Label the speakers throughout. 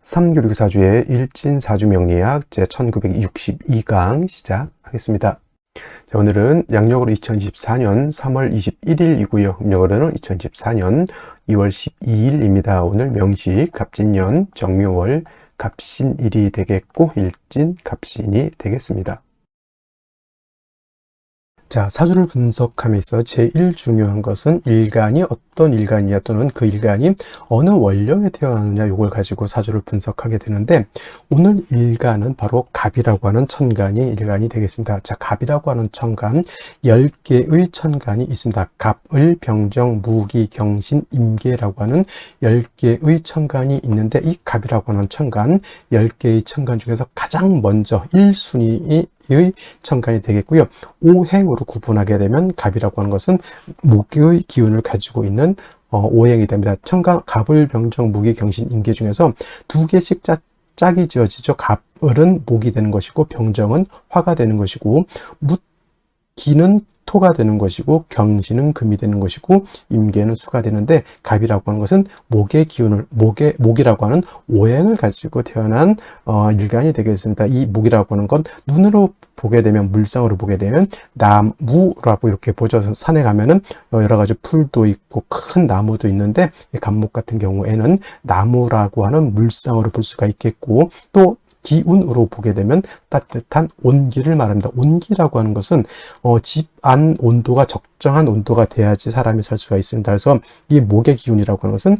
Speaker 1: 삼교육사주의 일진사주명리학 제1962강 시작하겠습니다. 자, 오늘은 양력으로 2024년 3월 21일이고요. 음력으로는 2024년 2월 12일입니다. 오늘 명시 갑진년 정묘월 갑신일이 되겠고 일진 갑신이 되겠습니다. 자, 사주를 분석함에 있어 제일 중요한 것은 일간이 어떤 일간이냐 또는 그 일간이 어느 원령에 태어났느냐 요걸 가지고 사주를 분석하게 되는데 오늘 일간은 바로 갑이라고 하는 천간이 일간이 되겠습니다. 자, 갑이라고 하는 천간 10개의 천간이 있습니다. 갑을 병정, 무기, 경신, 임계라고 하는 10개의 천간이 있는데 이 갑이라고 하는 천간 10개의 천간 중에서 가장 먼저 1순위의 천간이 되겠고요. 오행으로 구분하게 되면 갑이라고 하는 것은 목의 기운을 가지고 있는 오행이 됩니다. 천간, 갑을, 병정, 무기, 경신, 임계 중에서 두 개씩 짝이 지어지죠. 갑을은 목이 되는 것이고 병정은 화가 되는 것이고 무기는 토가 되는 것이고 경신은 금이 되는 것이고 임계는 수가 되는데 갑이라고 하는 것은 목의 기운을 목이라고 하는 오행을 가지고 태어난 일간이 되겠습니다. 이 목이라고 하는 건 눈으로 보게 되면 물상으로 보게 되면 나무라고 이렇게 보죠. 산에 가면은 여러 가지 풀도 있고 큰 나무도 있는데 갑목 같은 경우에는 나무라고 하는 물상으로 볼 수가 있겠고 또 기운으로 보게 되면 따뜻한 온기를 말합니다. 온기라고 하는 것은 집 안 온도가 적정한 온도가 돼야지 사람이 살 수가 있습니다. 그래서 이 목의 기운이라고 하는 것은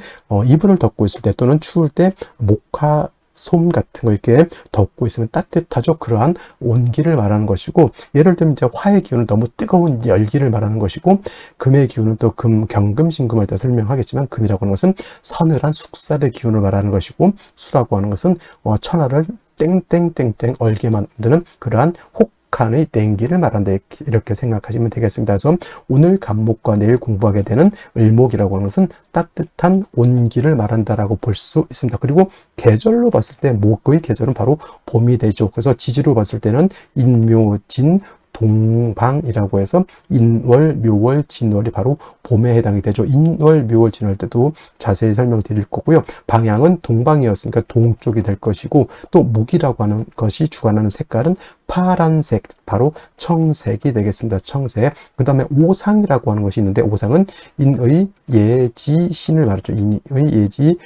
Speaker 1: 이불을 덮고 있을 때 또는 추울 때 목화 솜 같은 거 이렇게 덮고 있으면 따뜻하죠. 그러한 온기를 말하는 것이고 예를 들면 이제 화의 기운은 너무 뜨거운 열기를 말하는 것이고 금의 기운은 또 경금신금할 때 설명하겠지만 금이라고 하는 것은 서늘한 숙살의 기운을 말하는 것이고 수라고 하는 것은 천하를 땡땡땡땡 얼게 만드는 그러한 혹한의 땡기를 말한다 이렇게 생각하시면 되겠습니다. 그래서 오늘 갑목과 내일 공부하게 되는 을목이라고 하는 것은 따뜻한 온기를 말한다라고 볼 수 있습니다. 그리고 계절로 봤을 때 목의 계절은 바로 봄이 되죠. 그래서 지지로 봤을 때는 인묘진 동방이라고 해서 인월, 묘월, 진월이 바로 봄에 해당이 되죠. 인월, 묘월, 진월 때도 자세히 설명드릴 거고요. 방향은 동방이었으니까 동쪽이 될 것이고 또 목이라고 하는 것이 주관하는 색깔은 파란색, 바로 청색이 되겠습니다. 청색. 그 다음에 오상이라고 하는 것이 있는데 오상은 인의 예지 신을 말하죠. 인의 예지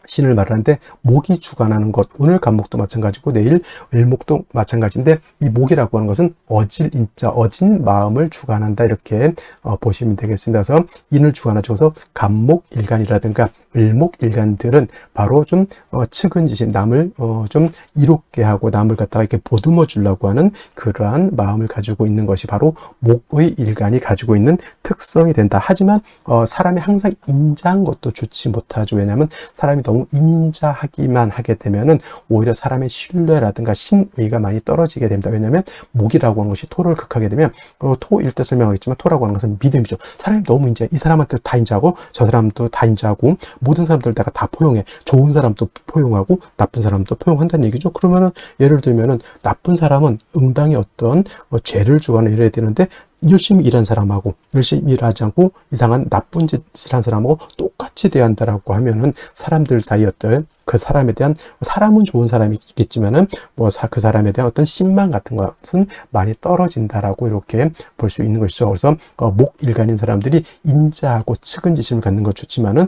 Speaker 1: 신을 말하는데 목이 주관하는 것, 오늘 갑목도 마찬가지고 내일 을목도 마찬가지인데 이 목이라고 하는 것은 어질 인자, 어진 마음을 주관한다 이렇게 보시면 되겠습니다. 그래서 인을 주관하죠. 그래서 갑목 일간이라든가 을목 일간들은 바로 좀 측은지심, 남을 좀 이롭게 하고 남을 갖다가 이렇게 보듬어 주려고 하는 그러한 마음을 가지고 있는 것이 바로 목의 일간이 가지고 있는 특성이 된다. 하지만 사람이 항상 인자한 것도 좋지 못하죠. 왜냐하면 사람이 너무 인자하기만 하게 되면은 오히려 사람의 신뢰라든가 신의가 많이 떨어지게 됩니다. 왜냐하면 목이라고 하는 것이 토를 극하게 되면 토일 때 설명하겠지만 토라고 하는 것은 믿음이죠. 사람이 너무 인자해. 이 사람한테 다 인자하고 저 사람도 다 인자하고 모든 사람들 내가 다 포용해. 좋은 사람도 포용하고 나쁜 사람도 포용한다는 얘기죠. 그러면은 예를 들면은 나쁜 사람은 응당히 어떤 죄를 주거나 이래야 되는데 열심히 일한 사람하고 열심히 일하지 않고 이상한 나쁜 짓을 한 사람하고 똑같이 대한다라고 하면은 사람들 사이 어떤 그 사람에 대한 사람은 좋은 사람이 있겠지만은 그 사람에 대한 어떤 신망 같은 것은 많이 떨어진다라고 이렇게 볼 수 있는 것이죠. 그래서 목 일간인 사람들이 인자하고 측은지심을 갖는 것 좋지만은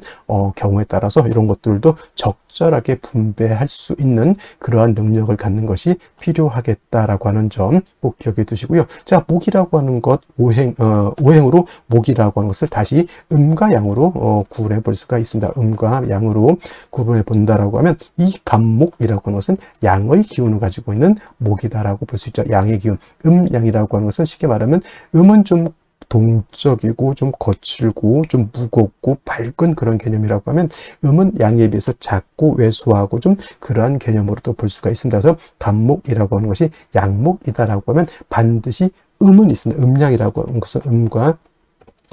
Speaker 1: 경우에 따라서 이런 것들도 적절하게 분배할 수 있는 그러한 능력을 갖는 것이 필요하겠다라고 하는 점 꼭 기억해 두시고요. 자, 목이라고 하는 것 오행으로 목이라고 하는 것을 다시 음과 양으로 구분해 볼 수가 있습니다. 음과 양으로 구분해 본다라고 하면 이 갑목이라고 하는 것은 양의 기운을 가지고 있는 목이다라고 볼 수 있죠. 양의 기운. 양이라고 하는 것은 쉽게 말하면 음은 좀 동적이고 좀 거칠고 좀 무겁고 밝은 그런 개념이라고 하면 음은 양에 비해서 작고 왜소하고 좀 그러한 개념으로도 볼 수가 있습니다. 그래서 갑목이라고 하는 것이 양목이다라고 하면 반드시 음은 있습니다. 음양이라고 하는 것은 음과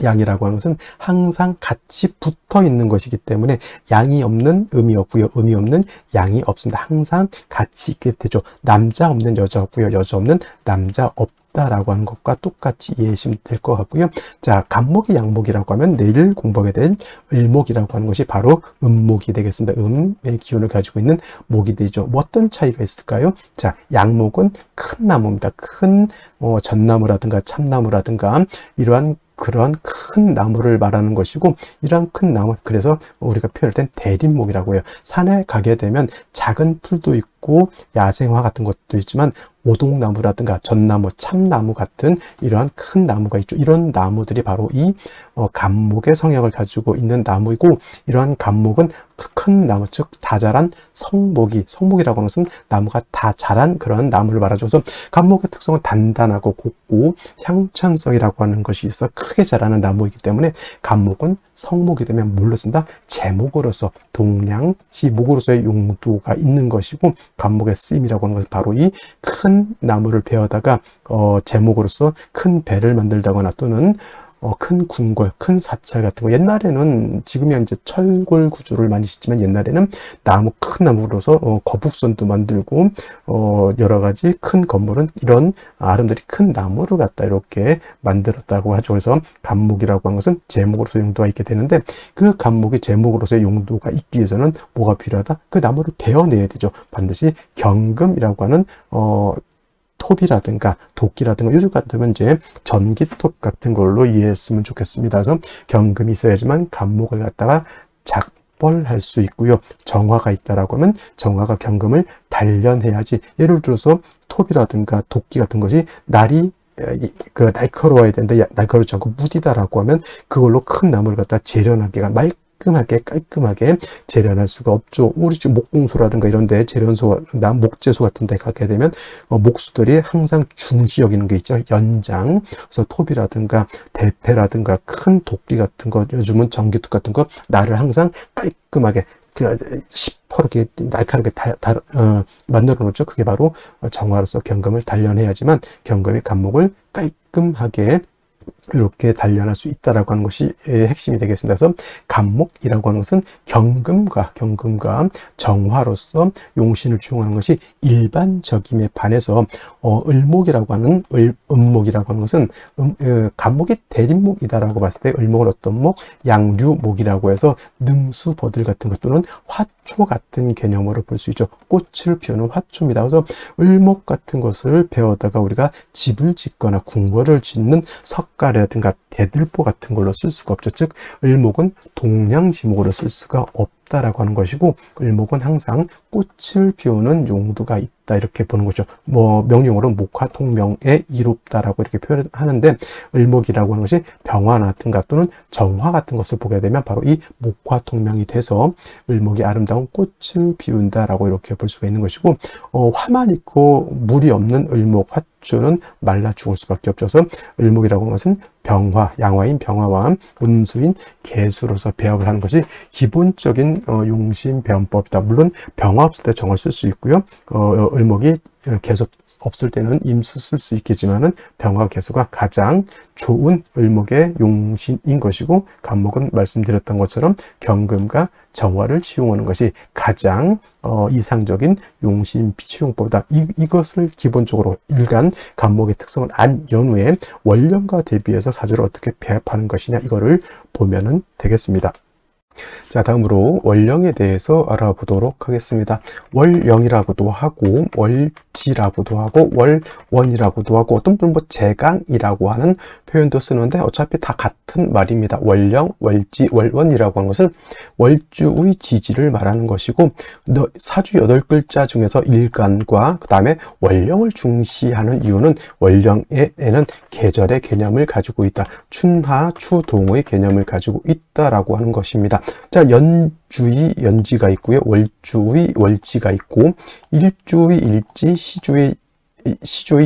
Speaker 1: 양이라고 하는 것은 항상 같이 붙어 있는 것이기 때문에 양이 없는 음이 없고요. 음이 없는 양이 없습니다. 항상 같이 있게 되죠. 남자 없는 여자 없고요. 여자 없는 남자 없다. 있다라고 하는 것과 똑같이 이해하시면 될 것 같고요. 자, 간목이 양목이라고 하면 내일 공부하게 될 을목이라고 하는 것이 바로 음목이 되겠습니다. 음의 기운을 가지고 있는 목이 되죠. 뭐 어떤 차이가 있을까요? 자, 양목은 큰 나무입니다. 큰 전나무라든가 참나무라든가 이러한 그런 큰 나무를 말하는 것이고, 이러한 큰 나무, 그래서 우리가 표현할 땐 대림목이라고 해요. 산에 가게 되면 작은 풀도 있고 야생화 같은 것도 있지만 오동나무라든가 전나무, 참나무 같은 이러한 큰 나무가 있죠. 이런 나무들이 바로 이 간목의 성향을 가지고 있는 나무이고, 이러한 간목은 큰 나무, 즉 다 자란 성목이라고 하는 것은 나무가 다 자란 그런 나무를 말하죠. 그래서 간목의 특성은 단단하고 곱고 향천성이라고 하는 것이 있어 크게 자라는 나무이기 때문에 간목은 성목이 되면 뭘로 쓴다? 제목으로서, 동량시 목으로서의 용도가 있는 것이고, 간목의 쓰임이라고 하는 것은 바로 이 큰 나무를 베어다가 제목으로서 큰 배를 만들다거나 또는 큰 궁궐, 큰 사찰 같은 거, 옛날에는, 지금이야 이제 철골 구조를 많이 짓지만 옛날에는 큰 나무로서 거북선도 만들고 여러 가지 큰 건물은 이런 아름드리 큰 나무를 갖다 이렇게 만들었다고 하죠. 그래서 간목이라고 하는 것은 제목으로서 용도가 있게 되는데, 그 간목이 제목으로서의 용도가 있기 위해서는 뭐가 필요하다? 그 나무를 베어내야 되죠. 반드시 경금이라고 하는 톱이라든가 도끼라든가, 요즘 같으면 이제 전기톱 같은 걸로 이해했으면 좋겠습니다. 그래서 경금이 있어야지만 간목을 갖다가 작벌할 수 있고요. 정화가 있다라고 하면 정화가 경금을 단련해야지. 예를 들어서 톱이라든가 도끼 같은 것이 날카로워야 되는데 날카롭지 않고 무디다라고 하면 그걸로 큰 나무를 갖다 재련하기가 깔끔하게 재련할 수가 없죠. 우리 집 목공소라든가 이런데 목재소 같은 데 가게 되면 목수들이 항상 중시 여기는 게 있죠. 연장. 그래서 톱이라든가 대패라든가 큰 도끼 같은 거, 요즘은 전기톱 같은 거, 나를 항상 깔끔하게 시퍼렇게 날카롭게 만들어 놓죠. 그게 바로 정화로서 경금을 단련해야지만 경금의 간목을 깔끔하게 이렇게 단련할 수 있다라고 하는 것이 핵심이 되겠습니다. 그래서 간목이라고 하는 것은 경금과 정화로서 용신을 취용하는 것이 일반적임에 반해서 을목이라고 하는 음목이라고 하는 것은 간목이 대림목이다라고 봤을 때 을목은 어떤 목? 양류목이라고 해서 능수, 버들 같은 것 또는 화초 같은 개념으로 볼 수 있죠. 꽃을 피우는 화초입니다. 그래서 을목 같은 것을 배워다가 우리가 집을 짓거나 궁궐을 짓는 석가래라든가 대들보 같은 걸로 쓸 수가 없죠. 즉 을목은 동량지목으로 쓸 수가 없다라고 하는 것이고, 을목은 항상 꽃을 피우는 용도가 있다 이렇게 보는 거죠. 명령어로 목화통명에 이롭다라고 이렇게 표현하는데, 을목이라고 하는 것이 병화라든가 또는 정화 같은 것을 보게 되면 바로 이 목화통명이 돼서 을목이 아름다운 꽃을 피운다라고 이렇게 볼 수가 있는 것이고, 화만 있고 물이 없는 을목 화초는 말라 죽을 수밖에 없죠. 그래서 을목이라고 하는 것은 병화, 양화인 병화와 운수인 개수로서 배합을 하는 것이 기본적인 용신 배원법이다. 물론 병화 없을 때 정을 쓸 수 있고요. 을목이 계속 없을 때는 임수 쓸 수 있겠지만은 병화 개수가 가장 좋은 을목의 용신인 것이고, 간목은 말씀드렸던 것처럼 경금과 정화를 취용하는 것이 가장 이상적인 용신 취용법이다. 이것을 기본적으로 일간 간목의 특성을 안 연후에 월령과 대비해서 사주를 어떻게 배합하는 것이냐, 이거를 보면은 되겠습니다. 자, 다음으로 월령에 대해서 알아보도록 하겠습니다. 월령이라고도 하고 월지라고도 하고 월원이라고도 하고, 어떤 분은 제강이라고 하는 표현도 쓰는데 어차피 다 같은 말입니다. 월령, 월지, 월원이라고 하는 것은 월주의 지지를 말하는 것이고, 사주 8글자 중에서 일간과 그 다음에 월령을 중시하는 이유는 월령에는 계절의 개념을 가지고 있다. 춘하, 추동의 개념을 가지고 있다라고 하는 것입니다. 자, 연주의 연지가 있고요. 월주의 월지가 있고, 일주의 일지, 시주의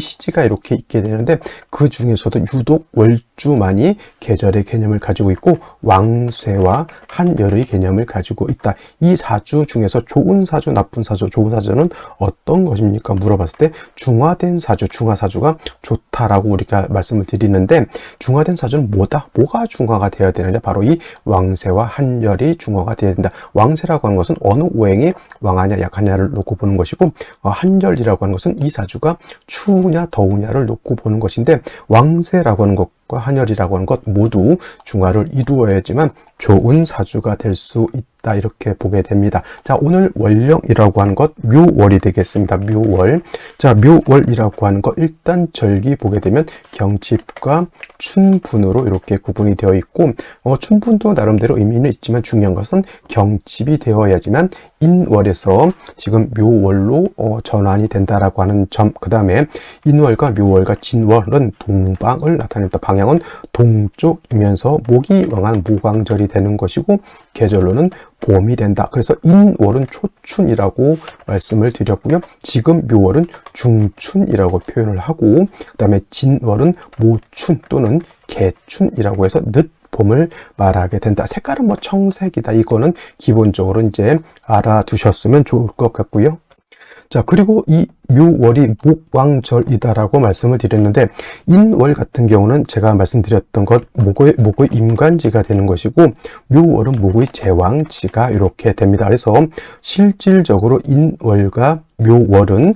Speaker 1: 시지가 이렇게 있게 되는데, 그 중에서도 유독 월주만이 계절의 개념을 가지고 있고 왕쇠와 한열의 개념을 가지고 있다. 이 사주 중에서 좋은 사주, 나쁜 사주, 좋은 사주는 어떤 것입니까? 물어봤을 때 중화된 사주, 중화사주가 좋다라고 우리가 말씀을 드리는데, 중화된 사주는 뭐가 중화가 되어야 되느냐? 바로 이 왕쇠와 한열이 중화가 되어야 된다. 왕쇠라고 하는 것은 어느 오행이 왕하냐 약하냐를 놓고 보는 것이고, 한열이라고 하는 것은 이 사주가 추우냐 더우냐를 놓고 보는 것인데, 왕세라고 하는 것과 한열이라고 하는 것 모두 중화를 이루어야지만 좋은 사주가 될 수 있다, 이렇게 보게 됩니다. 자, 오늘 월령이라고 하는 것 묘월이 되겠습니다. 묘월. 자, 묘월이라고 하는 것 일단 절기 보게 되면 경칩과 춘분으로 이렇게 구분이 되어 있고, 춘분도 나름대로 의미는 있지만 중요한 것은 경칩이 되어야지만 인월에서 지금 묘월로 전환이 된다라고 하는 점. 그 다음에 인월과 묘월과 진월은 동방을 나타냅니다. 방향은 동쪽이면서 목이 왕한 모광절이 되는 것이고, 계절로는 봄이 된다. 그래서 인월은 초춘이라고 말씀을 드렸고요. 지금 묘월은 중춘이라고 표현을 하고, 그 다음에 진월은 모춘 또는 개춘이라고 해서 늦봄을 말하게 된다. 색깔은 뭐 청색이다. 이거는 기본적으로 이제 알아두셨으면 좋을 것 같고요. 자, 그리고 이 묘월이 목왕절이다라고 말씀을 드렸는데, 인월 같은 경우는 제가 말씀드렸던 것 목의 임관지가 되는 것이고, 묘월은 목의 제왕지가 이렇게 됩니다. 그래서 실질적으로 인월과 묘월은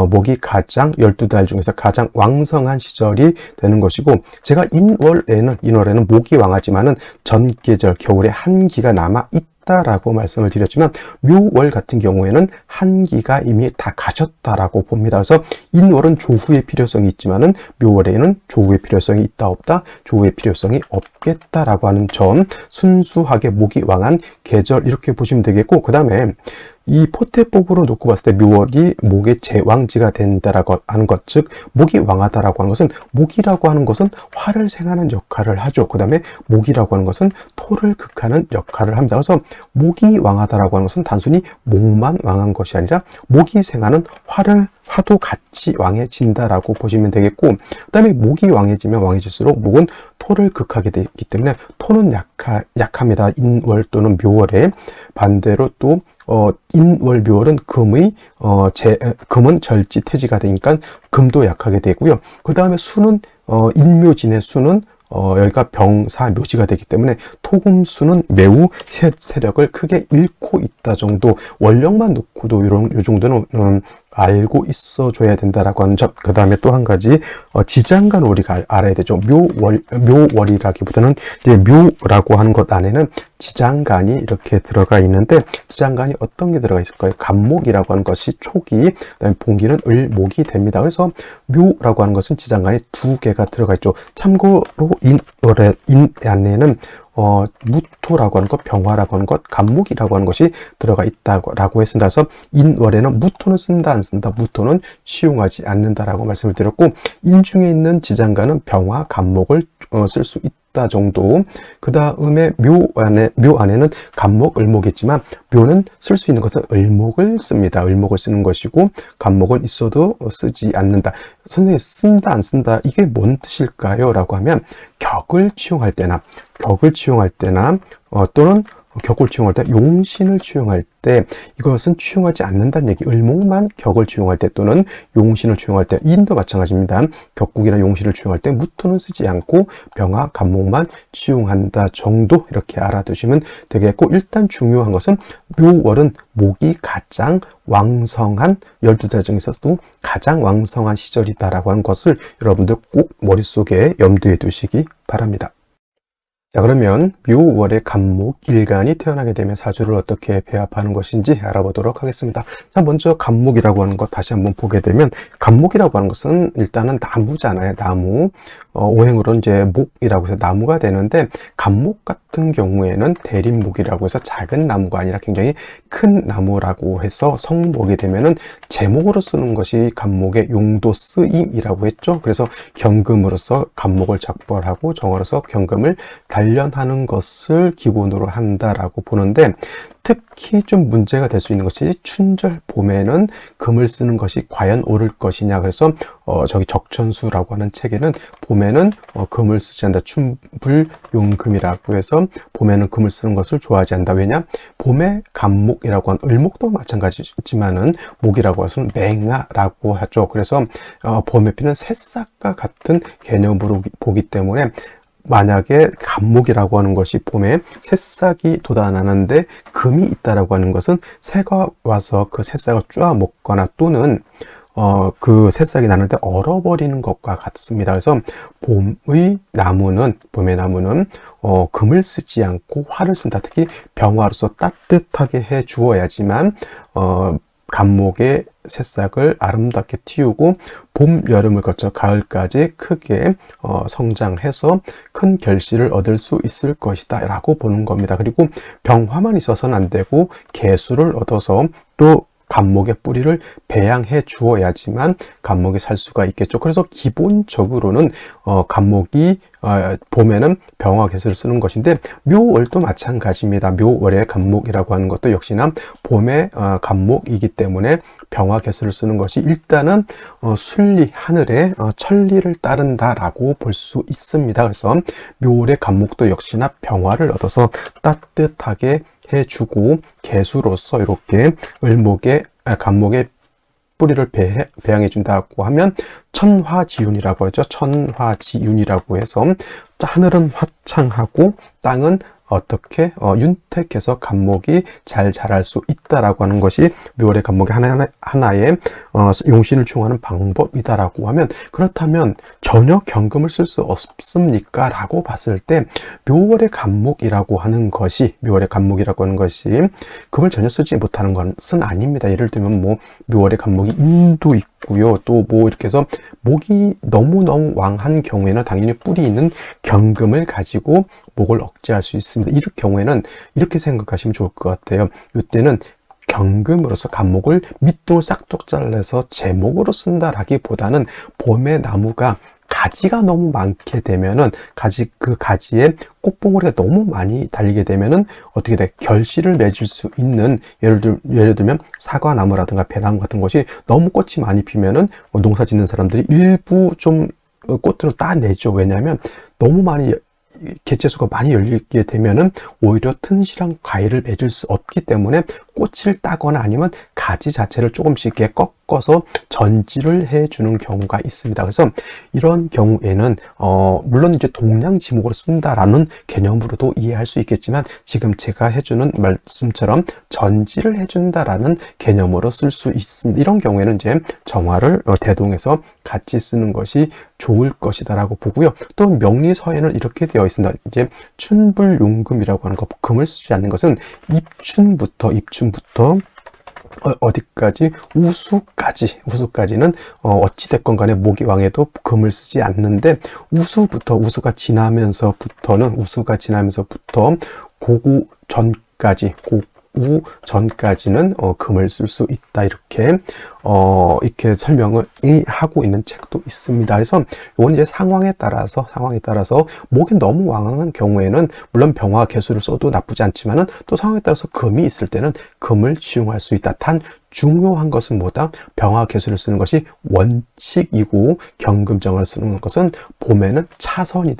Speaker 1: 목이 가장 12달 중에서 가장 왕성한 시절이 되는 것이고, 제가 인월에는 목이 왕하지만은 전계절 겨울에 한기가 남아 있다라고 말씀을 드렸지만, 묘월 같은 경우에는 한기가 이미 다 가셨다라고 봅니다. 그래서 인월은 조후의 필요성이 있지만은 묘월에는 조후의 필요성이 있다 없다, 조후의 필요성이 없겠다라고 하는 점, 순수하게 목이 왕한 계절 이렇게 보시면 되겠고, 그 다음에 이 포태법으로 놓고 봤을 때 묘월이 목의 제왕지가 된다라고 하는 것, 즉 목이 왕하다라고 하는 것은, 목이라고 하는 것은 화를 생하는 역할을 하죠. 그 다음에 목이라고 하는 것은 토를 극하는 역할을 합니다. 그래서 목이 왕하다라고 하는 것은 단순히 목만 왕한 것이 아니라 목이 생하는 화도 같이 왕해진다라고 보시면 되겠고, 그 다음에 목이 왕해지면 왕해질수록 목은 토를 극하게 되기 때문에 토는 약합니다. 인월 또는 묘월에. 반대로 또 인월 묘월은 금은 절지태지가 되니까 금도 약하게 되고요. 그 다음에 수는 인묘진의 수는 여기가 병사 묘지가 되기 때문에 토금수는 매우 세력을 크게 잃고 있다 정도, 원령만 놓고도 요 정도는 알고 있어 줘야 된다라고 하는 점. 그 다음에 또 한 가지, 지장간을 우리가 알아야 되죠. 묘월이라기보다는 이제 묘라고 하는 것 안에는 지장간이 이렇게 들어가 있는데, 지장간이 어떤 게 들어가 있을까요? 간목이라고 하는 것이 초기, 그다음에 봉기는 을목이 됩니다. 그래서 묘라고 하는 것은 지장간이 2개가 들어가 있죠. 참고로 인 안에는 무토라고 하는 것, 병화라고 하는 것, 간목이라고 하는 것이 들어가 있다고 했습니다. 그래서 인월에는 무토는 쓴다 안 쓴다, 무토는 취용하지 않는다라고 말씀을 드렸고, 인중에 있는 지장간은 병화, 간목을 쓸 수 있다 정도. 그 다음에 묘 안에는 간목, 을목이 있지만 묘는 쓸 수 있는 것은 을목을 씁니다. 을목을 쓰는 것이고, 간목은 있어도 쓰지 않는다. 선생님, 쓴다 안 쓴다, 이게 뭔 뜻일까요? 라고 하면, 격을 취용할 때나 또는 격을 취용할 때, 용신을 취용할 때 이것은 취용하지 않는다는 얘기. 을목만 격을 취용할 때 또는 용신을 취용할 때, 인도 마찬가지입니다. 격국이나 용신을 취용할 때 무토는 쓰지 않고 병화, 간목만 취용한다 정도, 이렇게 알아두시면 되겠고, 일단 중요한 것은 묘월은 목이 가장 왕성한, 12달 중에서도 가장 왕성한 시절이다라고 하는 것을 여러분들 꼭 머릿속에 염두에 두시기 바랍니다. 자, 그러면 묘월의 간목, 일간이 태어나게 되면 사주를 어떻게 배합하는 것인지 알아보도록 하겠습니다. 자, 먼저 간목이라고 하는 것 다시 한번 보게 되면, 간목이라고 하는 것은 일단은 나무잖아요. 나무. 오행으로 이제 목이라고 해서 나무가 되는데, 간목 같은 경우에는 대림목이라고 해서 작은 나무가 아니라 굉장히 큰 나무라고 해서 성목이 되면은 제목으로 쓰는 것이 간목의 용도 쓰임이라고 했죠. 그래서 경금으로서 간목을 작벌하고 정어로서 경금을 단련하는 것을 기본으로 한다라고 보는데, 특히 좀 문제가 될 수 있는 것이 춘절 봄에는 금을 쓰는 것이 과연 옳을 것이냐. 그래서 저기 적천수라고 하는 책에는 봄에는 금을 쓰지 않는다. 춘불용금이라고 해서 봄에는 금을 쓰는 것을 좋아하지 않는다. 왜냐? 봄에 간목이라고 하는, 을목도 마찬가지지만은 목이라고 해서는 맹아라고 하죠. 그래서 봄에 피는 새싹과 같은 개념으로 보기 때문에, 만약에 간목이라고 하는 것이 봄에 새싹이 돋아나는데 금이 있다라고 하는 것은 새가 와서 그 새싹을 쪼아 먹거나, 또는 그 새싹이 나는데 얼어버리는 것과 같습니다. 그래서 봄의 나무는 금을 쓰지 않고 화를 쓴다. 특히 병화로서 따뜻하게 해 주어야지만 감목의 새싹을 아름답게 틔우고 봄, 여름을 거쳐 가을까지 크게 성장해서 큰 결실을 얻을 수 있을 것이다 라고 보는 겁니다. 그리고 병화만 있어서는 안 되고 개수를 얻어서 또 감목의 뿌리를 배양해 주어야지만 감목이 살 수가 있겠죠. 그래서 기본적으로는 감목이 봄에는 병화 개수를 쓰는 것인데 묘월도 마찬가지입니다. 묘월의 감목이라고 하는 것도 역시나 봄의 감목이기 때문에 병화 개수를 쓰는 것이 일단은 순리, 하늘의 천리를 따른다라고 볼 수 있습니다. 그래서 묘월의 감목도 역시나 병화를 얻어서 따뜻하게 해주고 개수로서 이렇게 감목의 뿌리를 배양해 준다고 하면 천화지윤이라고 하죠. 천화지윤이라고 해서 하늘은 화창하고 땅은 어떻게 윤택해서 감목이 잘 자랄 수 있다라고 하는 것이 묘월의 감목의 하나의 용신을 충하는 방법이다라고 하면, 그렇다면 전혀 경금을 쓸 수 없습니까? 라고 봤을 때 묘월의 감목이라고 하는 것이 금을 전혀 쓰지 못하는 것은 아닙니다. 예를 들면 묘월의 감목이 인도 있고요. 또 이렇게 해서 목이 너무너무 왕한 경우에는 당연히 뿌리 있는 경금을 가지고 목을 억제할 수 있습니다. 이럴 경우에는 이렇게 생각하시면 좋을 것 같아요. 이때는 경금으로서 감목을 밑동을 싹둑 잘라서 제목으로 쓴다라기보다는 봄의 나무가 가지가 너무 많게 되면은 그 가지에 꽃봉오리가 너무 많이 달리게 되면은 어떻게 돼? 결실을 맺을 수 있는, 예를 들면 사과나무라든가 배나무 같은 것이 너무 꽃이 많이 피면은 농사 짓는 사람들이 일부 좀 꽃들을 따내죠. 왜냐하면 너무 많이 개체수가 많이 열리게 되면은 오히려 튼실한 과일을 맺을 수 없기 때문에 꽃을 따거나 아니면 가지 자체를 조금씩 이렇게 꺾어서 전지를 해주는 경우가 있습니다. 그래서 이런 경우에는 물론 이제 동량지목으로 쓴다라는 개념으로도 이해할 수 있겠지만 지금 제가 해주는 말씀처럼 전지를 해준다라는 개념으로 쓸 수 있습니다. 이런 경우에는 이제 정화를 대동해서 같이 쓰는 것이 좋을 것이다라고 보고요. 또 명리서에는 이렇게 되어 있습니다. 이제 춘불용금이라고 하는 것, 금을 쓰지 않는 것은 입춘부터 어디까지? 우수까지는 어찌됐건 간에 모기왕에도 금을 쓰지 않는데 우수가 지나면서부터 고구 전까지는 금을 쓸 수 있다. 이렇게 설명을 하고 있는 책도 있습니다. 그래서 이건 이제 상황에 따라서 목이 너무 왕한 경우에는 물론 병화 개수를 써도 나쁘지 않지만은 또 상황에 따라서 금이 있을 때는 금을 지용할 수 있다. 단 중요한 것은 뭐다? 병화 개수를 쓰는 것이 원칙이고 경금정을 쓰는 것은 봄에는 최선이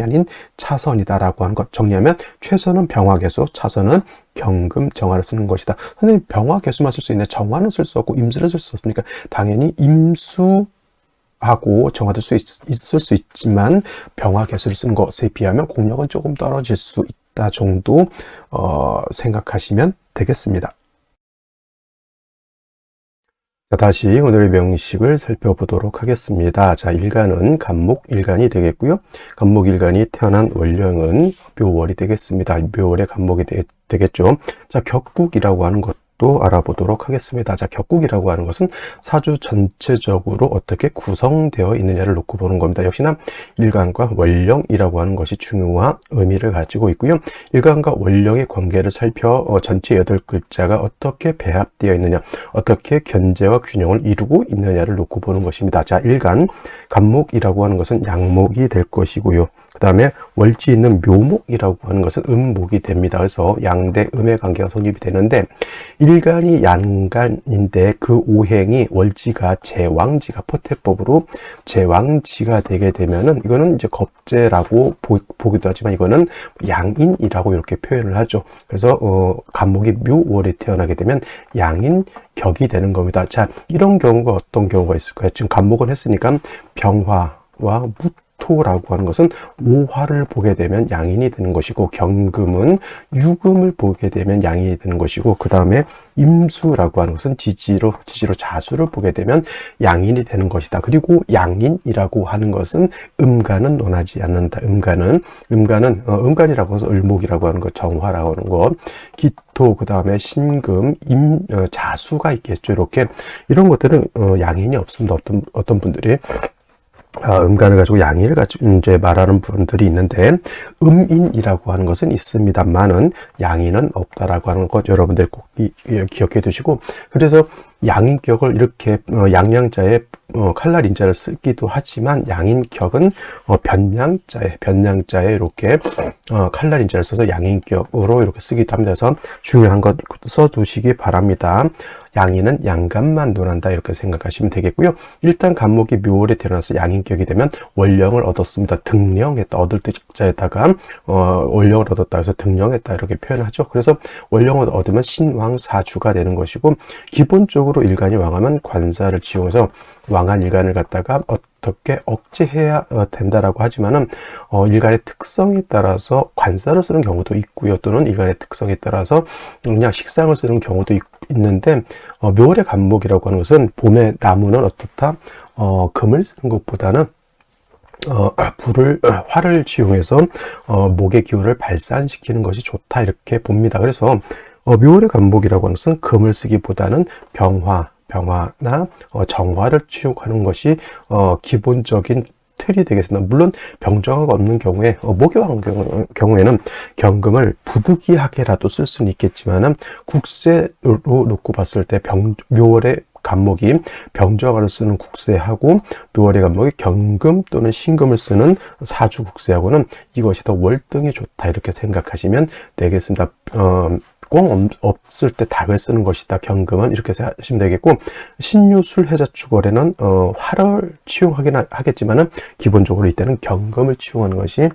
Speaker 1: 아닌 차선이다라고 하는 것. 정리하면 최선은 병화 개수, 차선은 경금 정화를 쓰는 것이다. 선생님, 병화 개수만 쓸 수 있는데 정화는 쓸 수 없고 임수를 쓸 수 없으니까 당연히 임수하고 정화될 수 있을 수 있지만 병화 개수를 쓰는 것에 비하면 공력은 조금 떨어질 수 있다 정도 생각하시면 되겠습니다. 자, 다시 오늘의 명식을 살펴보도록 하겠습니다. 자, 일간은 간목일간이 되겠고요. 간목일간이 태어난 월령은 묘월이 되겠습니다. 묘월의 간목이 되겠죠. 자, 격국이라고 하는 것도 알아보도록 하겠습니다. 자, 격국이라고 하는 것은 사주 전체적으로 어떻게 구성되어 있느냐를 놓고 보는 겁니다. 역시나 일간과 월령이라고 하는 것이 중요한 의미를 가지고 있고요. 일간과 월령의 관계를 살펴 전체 8글자가 어떻게 배합되어 있느냐, 어떻게 견제와 균형을 이루고 있느냐를 놓고 보는 것입니다. 자, 일간, 간목이라고 하는 것은 양목이 될 것이고요. 그 다음에 월지 있는 묘목이라고 하는 것은 음목이 됩니다. 그래서 양대 음의 관계가 성립이 되는데 일간이 양간인데 그 오행이 월지가 제왕지가 포태법으로 제왕지가 되게 되면은 이거는 이제 겁재라고 보기도 하지만 이거는 양인이라고 이렇게 표현을 하죠. 그래서 간목이 묘월에 태어나게 되면 양인 격이 되는 겁니다. 자, 이런 경우가 어떤 경우가 있을까요? 지금 간목을 했으니까 병화와 기토라고 하는 것은 오화를 보게 되면 양인이 되는 것이고, 경금은 유금을 보게 되면 양인이 되는 것이고, 그 다음에 임수라고 하는 것은 지지로 자수를 보게 되면 양인이 되는 것이다. 그리고 양인이라고 하는 것은 음간은 논하지 않는다. 음간이라고 해서 을목이라고 하는 것, 정화라고 하는 것, 기토, 그 다음에 신금, 자수가 있겠죠. 이렇게 이런 것들은 양인이 없습니다. 어떤 분들이 음간을 가지고 양인을 가지고 이제 말하는 분들이 있는데, 음인이라고 하는 것은 있습니다만은 양인은 없다라고 하는 것 여러분들 꼭 기억해 두시고, 그래서 양인격을 이렇게 양양자에 칼날 인자를 쓰기도 하지만, 양인격은 변양자에 이렇게 칼날 인자를 써서 양인격으로 이렇게 쓰기도 합니다. 그래서 중요한 것 써두시기 바랍니다. 양인은 양간만 논한다, 이렇게 생각하시면 되겠고요. 일단 간목이 묘월에 태어나서 양인격이 되면 원령을 얻었습니다. 등령했다, 얻을 뜻자에다가 원령을 얻었다 해서 등령했다, 이렇게 표현하죠. 그래서 원령을 얻으면 신왕사주가 되는 것이고, 기본적으로 일간이 왕하면 관사를 지용해서 왕한 일간을 갖다가 어떻게 억제해야 된다라고 하지만은 일간의 특성에 따라서 관사를 쓰는 경우도 있고요. 또는 일간의 특성에 따라서 그냥 식상을 쓰는 경우도 있는데, 묘월의 간목이라고 하는 것은 봄에 나무는 어떻다? 금을 쓰는 것보다는 화를 지용해서 목의 기운을 발산시키는 것이 좋다, 이렇게 봅니다. 그래서 묘월의 간목이라고 하는 것은 금을 쓰기보다는 병화나 정화를 치용하는 것이 기본적인 틀이 되겠습니다. 물론 병정화가 없는 경우에, 목요왕 경우에는 경금을 부득이하게라도 쓸 수는 있겠지만은, 국세로 놓고 봤을 때 묘월의 간목이 병정화를 쓰는 국세하고 묘월의 간목이 경금 또는 신금을 쓰는 사주 국세하고는 이것이 더 월등히 좋다, 이렇게 생각하시면 되겠습니다. 꽁 없을 때 닭을 쓰는 것이다, 경금은, 이렇게 하시면 되겠고, 신유술 해자축월에는 화를 치용하긴 하겠지만은 기본적으로 이때는 경금을 치용하는 것이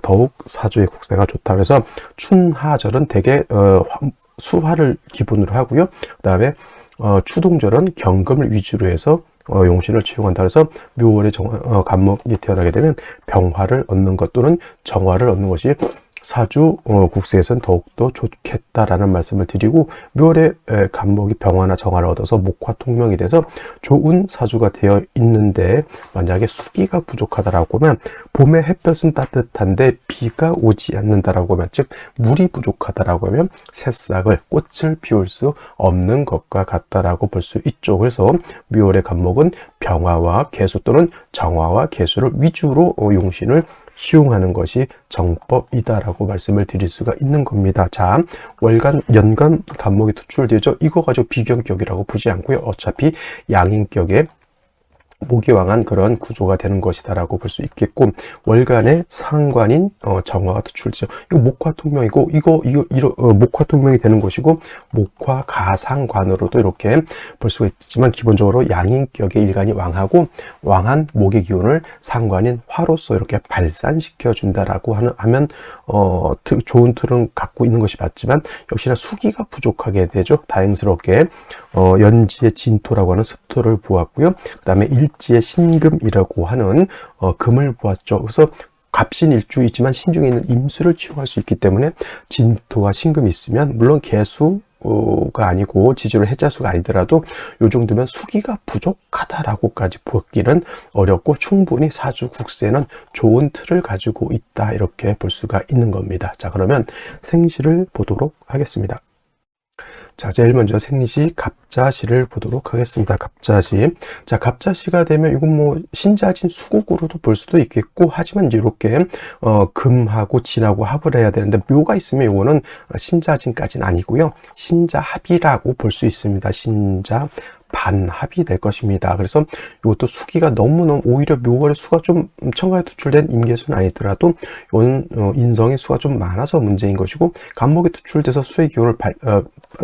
Speaker 1: 더욱 사주의 국세가 좋다. 그래서 춘하절은 대개 수화를 기본으로 하고요. 그 다음에 추동절은 경금을 위주로 해서 용신을 치용한다. 그래서 묘월의 간목이 태어나게 되면 병화를 얻는 것 또는 정화를 얻는 것이 사주 국세에서는 더욱더 좋겠다라는 말씀을 드리고, 묘월의 간목이 병화나 정화를 얻어서 목화 통명이 돼서 좋은 사주가 되어 있는데, 만약에 수기가 부족하다라고 하면, 봄에 햇볕은 따뜻한데 비가 오지 않는다라고 하면, 즉 물이 부족하다라고 하면 새싹을, 꽃을 피울 수 없는 것과 같다라고 볼 수 있죠. 그래서 묘월의 간목은 병화와 개수 또는 정화와 개수를 위주로 용신을 시용하는 것이 정법이다라고 말씀을 드릴 수가 있는 겁니다. 자, 월간, 연간 간목이 투출되죠. 이거 가지고 비견격이라고 보지 않고요. 어차피 양인격에 모기왕한 그런 구조가 되는 것이다라고 볼 수 있겠고, 월간의 상관인 정화가 투출되죠. 이거 목화통명이고, 이거 목화통명이 되는 것이고, 목화가상관으로도 이렇게 볼 수가 있지만, 기본적으로 양인격의 일간이 왕하고, 왕한 목의 기운을 상관인 화로서 이렇게 발산시켜 준다라고 하면 좋은 틀은 갖고 있는 것이 맞지만, 역시나 수기가 부족하게 되죠. 다행스럽게 연지의 진토라고 하는 습토를 보았고요. 그 다음에 일지의 신금이라고 하는 금을 보았죠. 그래서 갑신일주이지만 신중에 있는 임수를 치유할 수 있기 때문에 진토와 신금이 있으면, 물론 개수가 아니고 지지로 해자수가 아니더라도 요 정도면 수기가 부족하다라고까지 보기는 어렵고, 충분히 사주 국세는 좋은 틀을 가지고 있다, 이렇게 볼 수가 있는 겁니다. 자, 그러면 생시를 보도록 하겠습니다. 자, 제일 먼저 생시 갑자시를 보도록 하겠습니다. 갑자시. 자, 갑자시가 되면 이건 뭐 신자진 수국으로도 볼 수도 있겠고, 하지만 이제 이렇게 금하고 진하고 합을 해야 되는데, 묘가 있으면 이거는 신자진까지는 아니고요. 신자합이라고 볼 수 있습니다. 신자 반합이 될 것입니다. 그래서 이것도 수기가 너무너무, 오히려 묘월의 수가 좀 천간에 투출된 임계수는 아니더라도 이건 인성의 수가 좀 많아서 문제인 것이고, 간목이 투출돼서 수의 기운을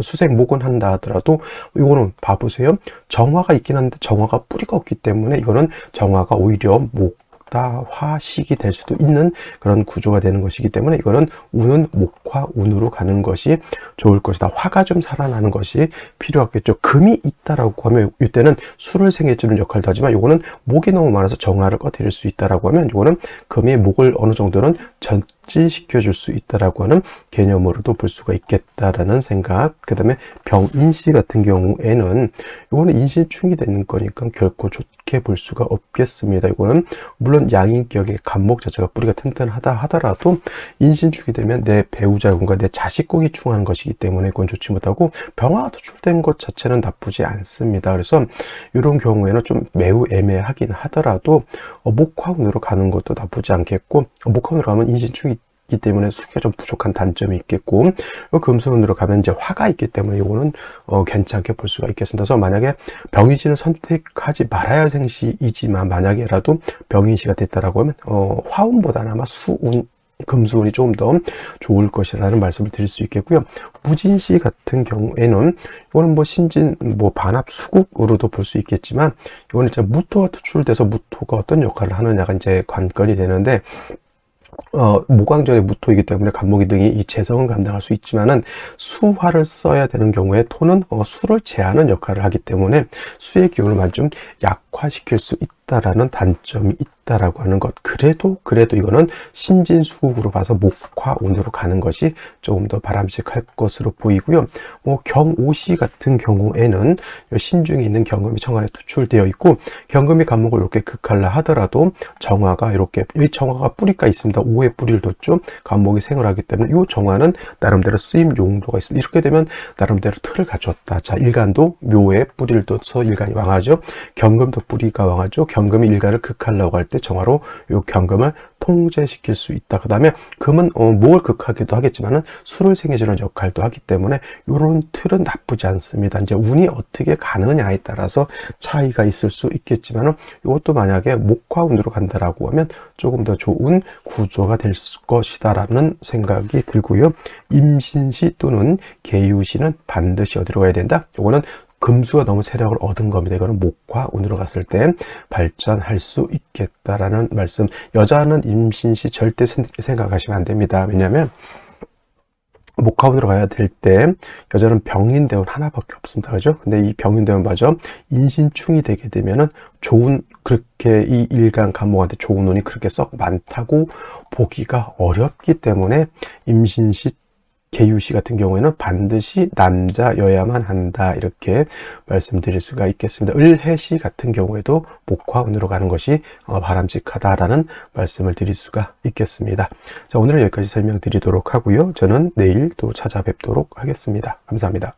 Speaker 1: 수생목은 한다 하더라도 이거는 봐보세요. 정화가 있긴 한데 정화가 뿌리가 없기 때문에 이거는 정화가 오히려 화식이 될 수도 있는 그런 구조가 되는 것이기 때문에 이거는 운은 목화 운으로 가는 것이 좋을 것이다. 화가 좀 살아나는 것이 필요하겠죠. 금이 있다라고 하면 이때는 술을 생해주는 역할도 하지만 이거는 목이 너무 많아서 정화를 꺼뜨릴 수 있다라고 하면 이거는 금이 목을 어느 정도는 전지시켜 줄 수 있다라고 하는 개념으로도 볼 수가 있겠다라는 생각. 그 다음에 병인시 같은 경우에는 이거는 인신충이 되는 거니까 결코 좋게 볼 수가 없겠습니다. 이거는 물론 양인격의 간목 자체가 뿌리가 튼튼하다 하더라도 인신충이 되면 내 배우자군과 내 자식궁이 충하는 것이기 때문에 그건 좋지 못하고 병화가 투출된 것 자체는 나쁘지 않습니다. 그래서 이런 경우에는 좀 매우 애매하긴 하더라도 목화운으로 가는 것도 나쁘지 않겠고, 목화운으로 가면 인신충이 있기 때문에 수기가 좀 부족한 단점이 있겠고, 금수운으로 가면 이제 화가 있기 때문에 이거는 괜찮게 볼 수가 있겠습니다. 그래서 만약에 병인시를 선택하지 말아야 할 생시이지만 만약에라도 병인시가 됐다라고 하면 화운보다는 아마 수운, 금수운이 조금 더 좋을 것이라는 말씀을 드릴 수 있겠고요. 무진시 같은 경우에는 이거는 뭐 신진, 뭐 반합 수국으로도 볼 수 있겠지만 이거는 이제 무토가 투출돼서 무토가 어떤 역할을 하느냐가 이제 관건이 되는데, 모광절의 무토이기 때문에 간목이 등이 이 재성은 감당할 수 있지만은 수화를 써야 되는 경우에 토는 수를 제하는 역할을 하기 때문에 수의 기운을 많이 좀 약화시킬 수 있다라는 단점이 있다라고 하는 것. 그래도 이거는 신진수국으로 봐서 목화운으로 가는 것이 조금 더 바람직할 것으로 보이고요. 뭐 경오시 같은 경우에는 신중에 있는 경금이 정화에 투출되어 있고, 경금이 간목을 이렇게 극할라 하더라도 정화가 이렇게, 이 정화가 뿌리가 있습니다. 5의 뿌리를 뒀죠. 간목이 생활하기 때문에 이 정화는 나름대로 쓰임 용도가 있습니다. 이렇게 되면 나름대로 틀을 갖췄다. 자, 일간도 묘에 뿌리를 둬서 일간이 왕하죠. 경금도 뿌리가 왕하죠. 경금이 일간을 극하려고 할 때 정화로 이 경금을 통제시킬 수 있다. 그 다음에 금은 목을 극하기도 하겠지만은 술을 생해주는 역할도 하기 때문에 이런 틀은 나쁘지 않습니다. 이제 운이 어떻게 가느냐에 따라서 차이가 있을 수 있겠지만은 이것도 만약에 목화운으로 간다라고 하면 조금 더 좋은 구조가 될 것이다라는 생각이 들고요. 임신시 또는 계유시는 반드시 어디로 가야 된다? 이거는 금수가 너무 세력을 얻은 겁니다. 이거는 목화운으로 갔을 때 발전할 수 있겠다라는 말씀. 여자는 임신시 절대 생각하시면 안 됩니다. 왜냐하면 목화운으로 가야 될 때 여자는 병인대운 하나밖에 없습니다. 그죠? 근데 이 병인대운마저 인신충이 되게 되면은 좋은, 그렇게 이 일간 간목한테 좋은 운이 그렇게 썩 많다고 보기가 어렵기 때문에 임신시 계유시 같은 경우에는 반드시 남자여야만 한다, 이렇게 말씀드릴 수가 있겠습니다. 을해시 같은 경우에도 목화운으로 가는 것이 바람직하다라는 말씀을 드릴 수가 있겠습니다. 자, 오늘은 여기까지 설명드리도록 하고요. 저는 내일 또 찾아뵙도록 하겠습니다. 감사합니다.